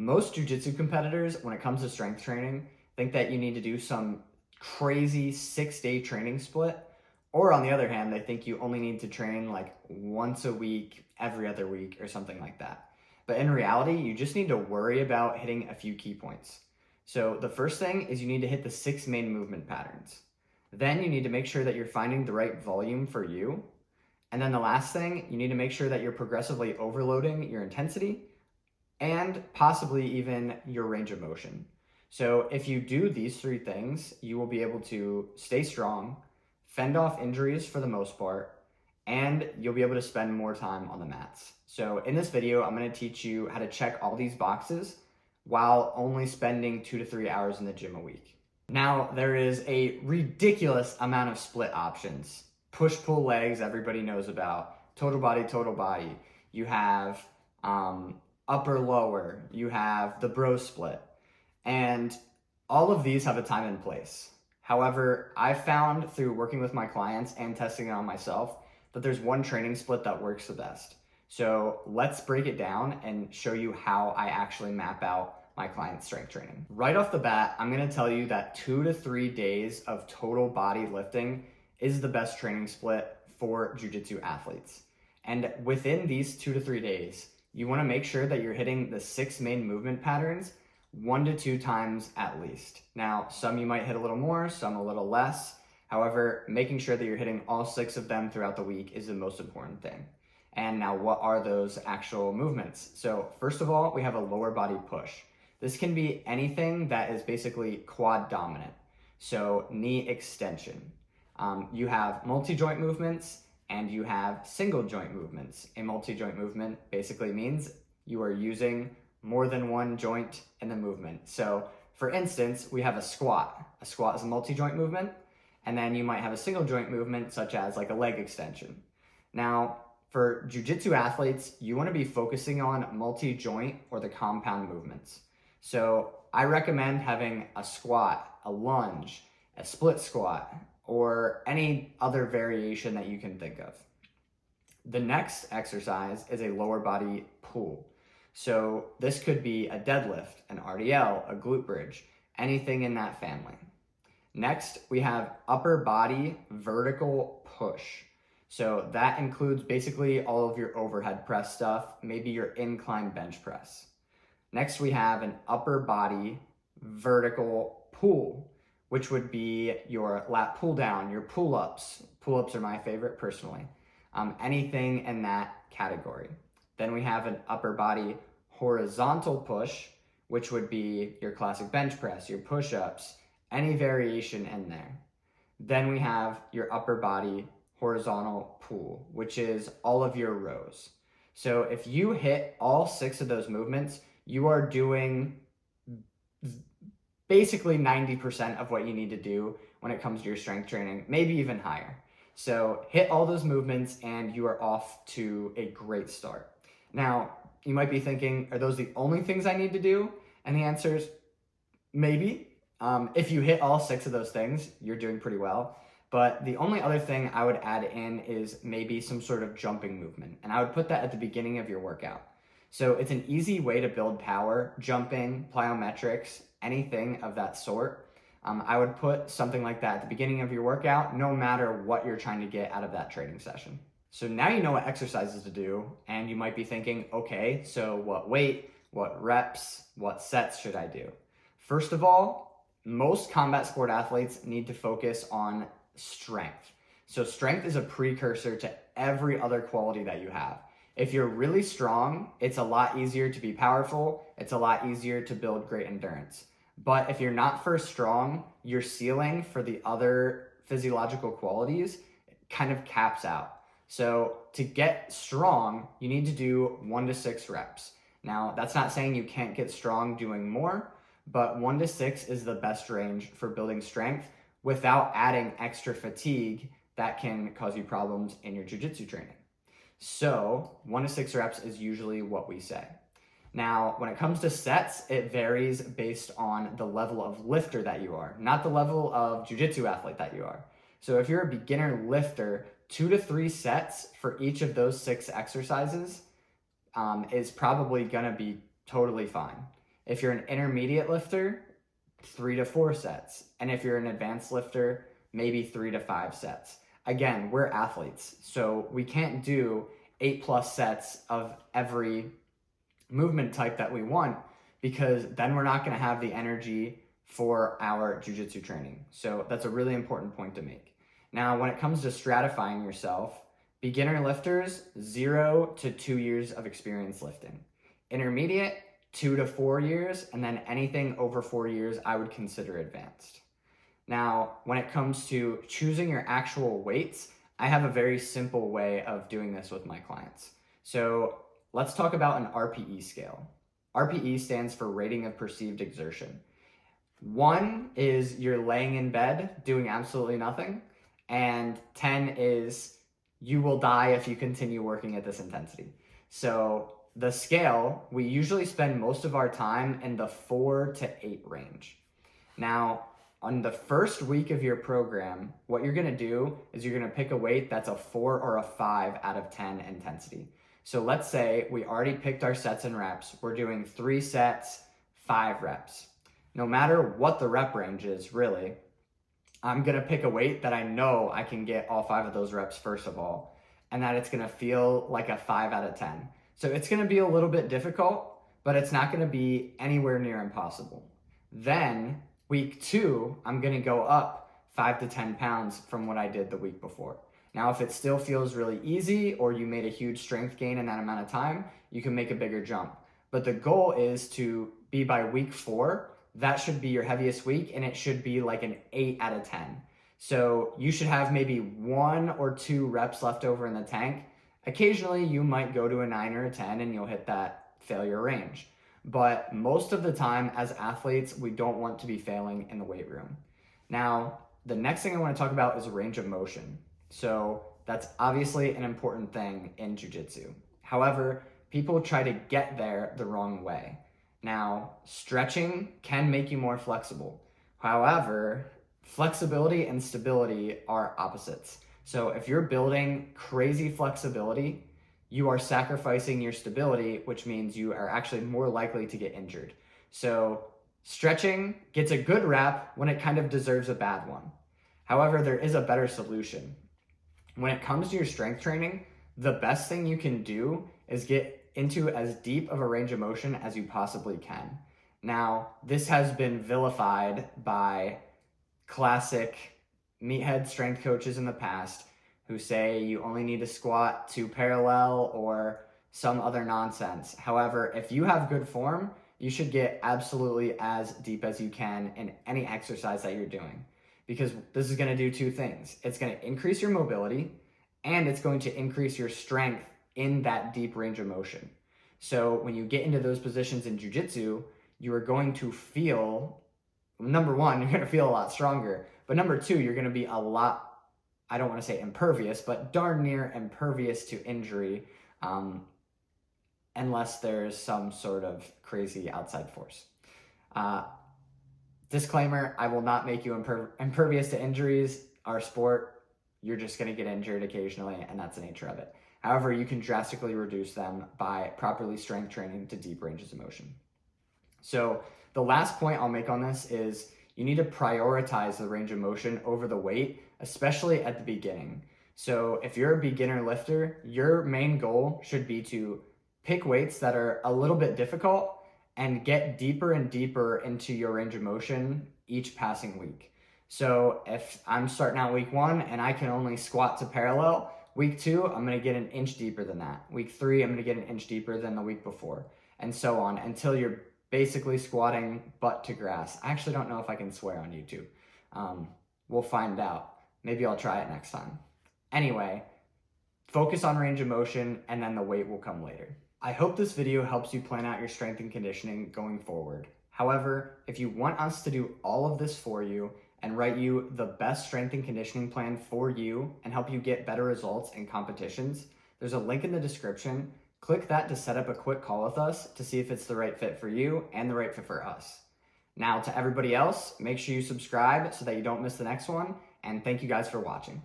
Most jujitsu competitors, when it comes to strength training, think that you need to do some crazy 6-day training split. Or on the other hand, they think you only need to train like once a week, every other week, or something like that. But in reality, you just need to worry about hitting a few key points. So the first thing is you need to hit the 6 main movement patterns. Then you need to make sure that you're finding the right volume for you. And then the last thing, you need to make sure that you're progressively overloading your intensity and possibly even your range of motion. So if you do these 3 things, you will be able to stay strong, fend off injuries for the most part, and you'll be able to spend more time on the mats. So in this video, I'm going to teach you how to check all these boxes while only spending 2 to 3 hours in the gym a week. Now, there is a ridiculous amount of split options. Push-pull legs, everybody knows about. Total body. You have upper lower, you have the bro split, and all of these have a time and place. However, I've found through working with my clients and testing it on myself that there's one training split that works the best. So let's break it down and show you how I actually map out my client's strength training. Right off the bat, I'm gonna tell you that 2 to 3 days of total body lifting is the best training split for jiu-jitsu athletes. And within these 2 to 3 days, you wanna make sure that you're hitting the 6 main movement patterns 1 to 2 times at least. Now, some you might hit a little more, some a little less. However, making sure that you're hitting all 6 of them throughout the week is the most important thing. And now, what are those actual movements? So first of all, we have a lower body push. This can be anything that is basically quad dominant. So knee extension. You have multi-joint movements and you have single joint movements. A multi-joint movement basically means you are using more than one joint in the movement. So for instance, we have a squat. A squat is a multi-joint movement, and then you might have a single joint movement such as like a leg extension. Now, for jiu-jitsu athletes, you want to be focusing on multi-joint or the compound movements. So I recommend having a squat, a lunge, a split squat, or any other variation that you can think of. The next exercise is a lower body pull. So this could be a deadlift, an RDL, a glute bridge, anything in that family. Next, we have upper body vertical push. So that includes basically all of your overhead press stuff, maybe your incline bench press. Next, we have an upper body vertical pull, which would be your lat pull down, your pull-ups. Pull-ups are my favorite personally. Anything in that category. Then we have an upper body horizontal push, which would be your classic bench press, your push-ups, any variation in there. Then we have your upper body horizontal pull, which is all of your rows. So if you hit all 6 of those movements, you are doing basically 90% of what you need to do when it comes to your strength training, maybe even higher. So hit all those movements and you are off to a great start. Now, you might be thinking, are those the only things I need to do? And the answer is maybe. If you hit all 6 of those things, you're doing pretty well. But the only other thing I would add in is maybe some sort of jumping movement. And I would put that at the beginning of your workout. So it's an easy way to build power, jumping, plyometrics, anything of that sort. I would put something like that at the beginning of your workout, no matter what you're trying to get out of that training session. So now you know what exercises to do, and you might be thinking, okay, so what weight, what reps, what sets should I do? First of all, most combat sport athletes need to focus on strength. So strength is a precursor to every other quality that you have. If you're really strong, it's a lot easier to be powerful. It's a lot easier to build great endurance. But if you're not first strong, your ceiling for the other physiological qualities kind of caps out. So to get strong, you need to do 1 to 6 reps. Now, that's not saying you can't get strong doing more, but 1 to 6 is the best range for building strength without adding extra fatigue that can cause you problems in your jiu-jitsu training. So 1 to 6 reps is usually what we say. Now, when it comes to sets, it varies based on the level of lifter that you are, not the level of jiu-jitsu athlete that you are. So if you're a beginner lifter, 2 to 3 sets for each of those 6 exercises is probably gonna be totally fine. If you're an intermediate lifter, 3 to 4 sets. And if you're an advanced lifter, maybe 3 to 5 sets. Again, we're athletes, so we can't do 8+ sets of every movement type that we want, because then we're not going to have the energy for our jiu-jitsu training. So that's a really important point to make. Now, when it comes to stratifying yourself, beginner lifters, 0 to 2 years of experience lifting. Intermediate, 2 to 4 years, and then anything over 4 years, I would consider advanced. Now, when it comes to choosing your actual weights, I have a very simple way of doing this with my clients. So let's talk about an RPE scale. RPE stands for rating of perceived exertion. 1 is you're laying in bed doing absolutely nothing, and 10 is you will die if you continue working at this intensity. So the scale, we usually spend most of our time in the 4 to 8 range. Now, on the first week of your program, what you're gonna do is you're gonna pick a weight that's a 4 or a 5 out of 10 intensity. So let's say we already picked our sets and reps. We're doing 3 sets, 5 reps. No matter what the rep range is, really, I'm gonna pick a weight that I know I can get all 5 of those reps first of all, and that it's gonna feel like a 5 out of 10. So it's gonna be a little bit difficult, but it's not gonna be anywhere near impossible. Then week 2, I'm gonna go up 5 to 10 pounds from what I did the week before. Now, if it still feels really easy or you made a huge strength gain in that amount of time, you can make a bigger jump. But the goal is to be by week 4, that should be your heaviest week, and it should be like an 8 out of 10. So you should have maybe 1 or 2 reps left over in the tank. Occasionally you might go to a 9 or a 10 and you'll hit that failure range. But most of the time as athletes, we don't want to be failing in the weight room. Now, the next thing I want to talk about is range of motion. So that's obviously an important thing in jiu-jitsu. However, people try to get there the wrong way. Now, stretching can make you more flexible. However, flexibility and stability are opposites. So if you're building crazy flexibility, you are sacrificing your stability, which means you are actually more likely to get injured. So stretching gets a good rap when it kind of deserves a bad one. However, there is a better solution. When it comes to your strength training, the best thing you can do is get into as deep of a range of motion as you possibly can. Now, this has been vilified by classic meathead strength coaches in the past who say you only need to squat 2 parallel or some other nonsense. However, if you have good form, you should get absolutely as deep as you can in any exercise that you're doing, because this is going to do 2 things. It's going to increase your mobility, and it's going to increase your strength in that deep range of motion. So when you get into those positions in jiu-jitsu, you are going to feel, number 1, you're going to feel a lot stronger, but number 2, you're going to be a lot, I don't want to say impervious, but darn near impervious to injury, unless there's some sort of crazy outside force. Disclaimer, I will not make you impervious to injuries. Our sport, you're just going to get injured occasionally, and that's the nature of it. However, you can drastically reduce them by properly strength training to deep ranges of motion. So the last point I'll make on this is you need to prioritize the range of motion over the weight, especially at the beginning. So if you're a beginner lifter, your main goal should be to pick weights that are a little bit difficult and get deeper and deeper into your range of motion each passing week. So if I'm starting out week 1 and I can only squat to parallel, week 2, I'm going to get an inch deeper than that. Week 3, I'm going to get an inch deeper than the week before, and so on until you're basically squatting butt to grass. I actually don't know if I can swear on YouTube. We'll find out. Maybe I'll try it next time. Anyway, focus on range of motion, and then the weight will come later. I hope this video helps you plan out your strength and conditioning going forward. However, if you want us to do all of this for you and write you the best strength and conditioning plan for you and help you get better results in competitions, there's a link in the description. Click that to set up a quick call with us to see if it's the right fit for you and the right fit for us. Now, to everybody else, make sure you subscribe so that you don't miss the next one, and thank you guys for watching.